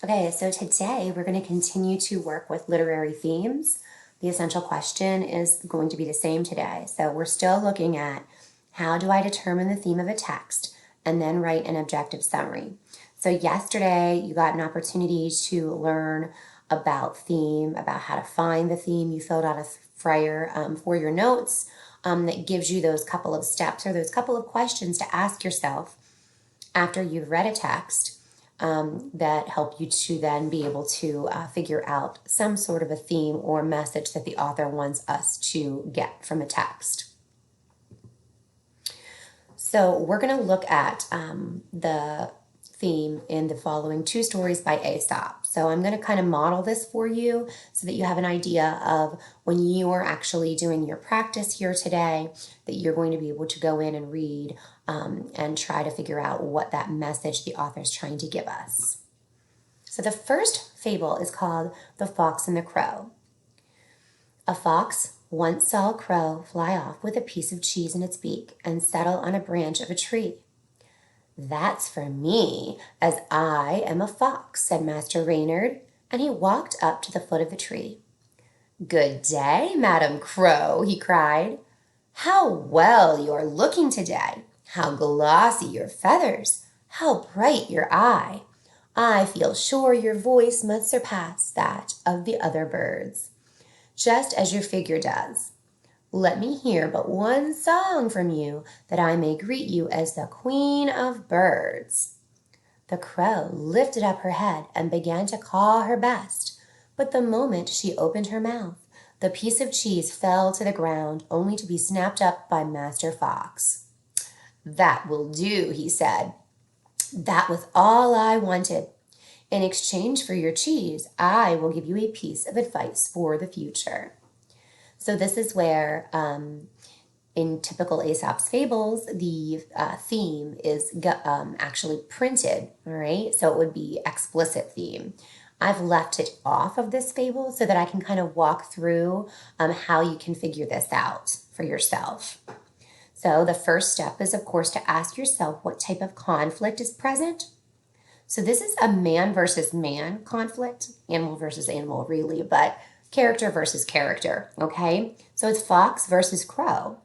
Okay, so today we're going to continue to work with literary themes. The essential question is going to be the same today. So we're still looking at how do I determine the theme of a text and then write an objective summary. So yesterday you got an opportunity to learn about theme, about how to find the theme. You filled out a flyer for your notes that gives you those couple of steps or those couple of questions to ask yourself after you've read a text that help you to then be able to figure out some sort of a theme or message that the author wants us to get from a text. So we're going to look at the theme in the following two stories by Aesop. So I'm going to kind of model this for you so that you have an idea of when you are actually doing your practice here today, that you're going to be able to go in and read and try to figure out what that message the author is trying to give us. So the first fable is called The Fox and the Crow. A fox once saw a crow fly off with a piece of cheese in its beak and settle on a branch of a tree. "That's for me, as I am a fox," said Master Reynard, and he walked up to the foot of the tree. "Good day, Madam Crow," he cried. "How well you are looking today! How glossy your feathers! How bright your eye! I feel sure your voice must surpass that of the other birds, just as your figure does. Let me hear but one song from you, that I may greet you as the Queen of Birds." The crow lifted up her head and began to caw her best, but the moment she opened her mouth, the piece of cheese fell to the ground, only to be snapped up by Master Fox. "That will do," he said. "That was all I wanted. In exchange for your cheese, I will give you a piece of advice for the future." So this is where, in typical Aesop's fables, the theme is actually printed, all right? So it would be explicit theme. I've left it off of this fable so that I can kind of walk through how you can figure this out for yourself. So the first step is, of course, to ask yourself what type of conflict is present. So this is a man versus man conflict, animal versus animal, really, but character versus character, okay? So it's fox versus crow,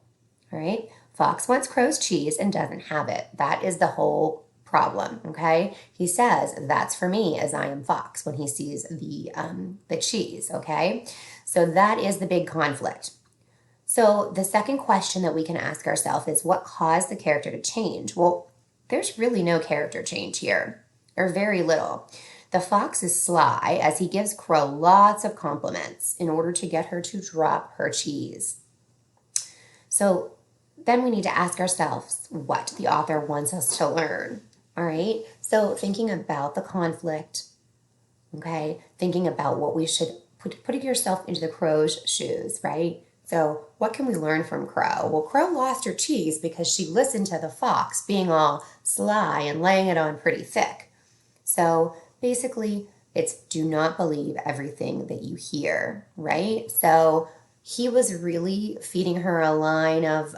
all right? Fox wants crow's cheese and doesn't have it. That is the whole problem, okay? He says, "That's for me, as I am fox," when he sees the cheese, okay? So that is the big conflict. So the second question that we can ask ourselves is, what caused the character to change? Well, there's really no character change here, or very little. The fox is sly, as he gives Crow lots of compliments in order to get her to drop her cheese. So then we need to ask ourselves what the author wants us to learn, all right? So thinking about the conflict, okay? Thinking about what we should, putting yourself into the crow's shoes, right? So what can we learn from Crow? Well, Crow lost her cheese because she listened to the fox being all sly and laying it on pretty thick. So basically, it's do not believe everything that you hear, right? So he was really feeding her a line of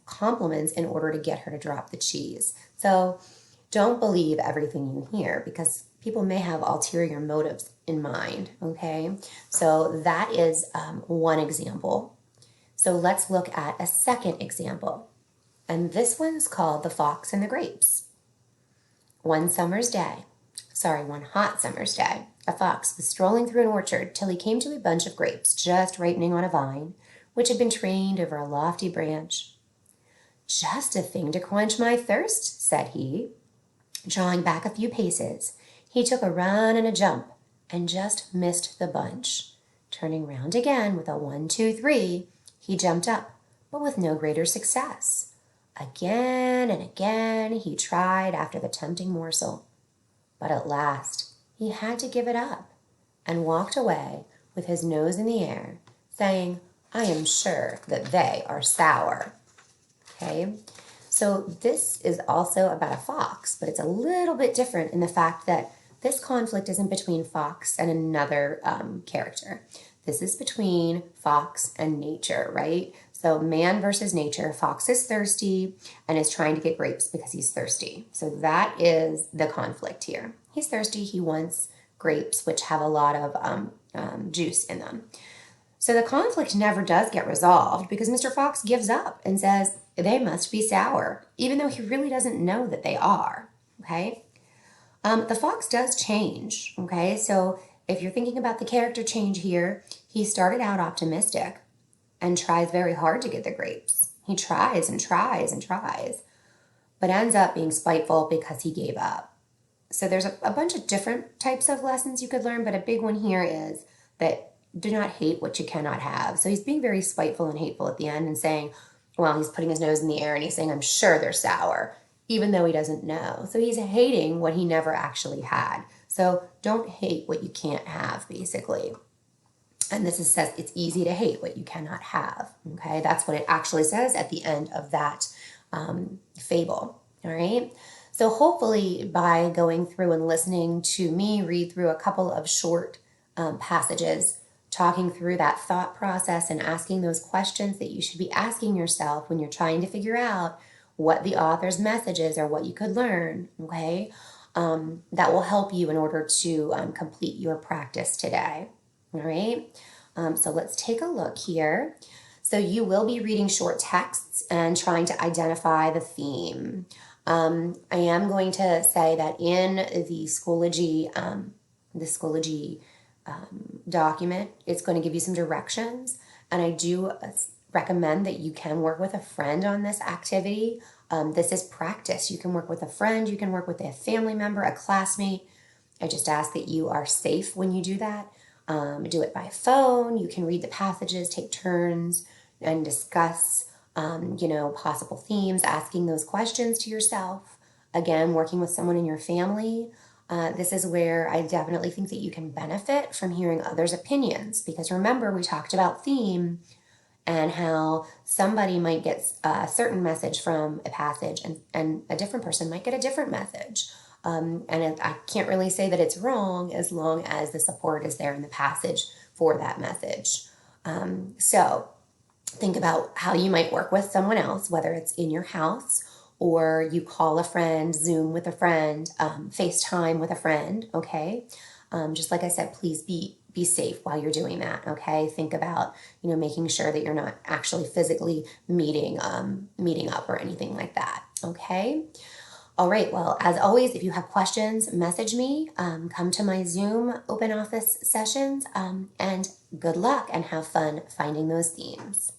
compliments in order to get her to drop the cheese. So don't believe everything you hear, because people may have ulterior motives in mind, okay? So that is one example. So let's look at a second example. And this one's called The Fox and the Grapes. One hot summer's day, a fox was strolling through an orchard till he came to a bunch of grapes just ripening on a vine, which had been trained over a lofty branch. "Just a thing to quench my thirst," said he. Drawing back a few paces, he took a run and a jump and just missed the bunch. Turning round again with a 1, 2, 3, he jumped up, but with no greater success. Again and again he tried after the tempting morsel, but at last he had to give it up and walked away with his nose in the air, saying, "I am sure that they are sour." Okay, so this is also about a fox, but it's a little bit different in the fact that this conflict isn't between Fox and another character. This is between Fox and nature, right? So man versus nature. Fox is thirsty and is trying to get grapes because he's thirsty. So that is the conflict here. He's thirsty. He wants grapes, which have a lot of juice in them. So the conflict never does get resolved because Mr. Fox gives up and says they must be sour, even though he really doesn't know that they are, okay? The fox does change, okay? So if you're thinking about the character change here, he started out optimistic and tries very hard to get the grapes. He tries and tries and tries, but ends up being spiteful because he gave up. So there's a bunch of different types of lessons you could learn, but a big one here is that do not hate what you cannot have. So he's being very spiteful and hateful at the end and saying, well, he's putting his nose in the air and he's saying, I'm sure they're sour, even though he doesn't know. So he's hating what he never actually had. So don't hate what you can't have, basically. And says it's easy to hate what you cannot have. Okay, that's what it actually says at the end of that fable. All right. So hopefully by going through and listening to me read through a couple of short passages, talking through that thought process and asking those questions that you should be asking yourself when you're trying to figure out what the author's message is or what you could learn, okay, that will help you in order to complete your practice today. All right, so let's take a look here. So you will be reading short texts and trying to identify the theme. I am going to say that in the Schoology document, it's going to give you some directions, and I do recommend that you can work with a friend on this activity. This is practice. You can work with a friend, you can work with a family member, a classmate. I just ask that you are safe when you do that. Do it by phone. You can read the passages, take turns, and discuss, possible themes, asking those questions to yourself. Again, working with someone in your family. This is where I definitely think that you can benefit from hearing others' opinions. Because remember, we talked about theme and how somebody might get a certain message from a passage and a different person might get a different message. And I can't really say that it's wrong as long as the support is there in the passage for that message. So think about how you might work with someone else, whether it's in your house or you call a friend, Zoom with a friend, FaceTime with a friend, okay? Just like I said, please be safe while you're doing that, okay? Think about, making sure that you're not actually physically meeting up or anything like that, okay? All right, well, as always, if you have questions, message me, come to my Zoom open office sessions, and good luck and have fun finding those themes.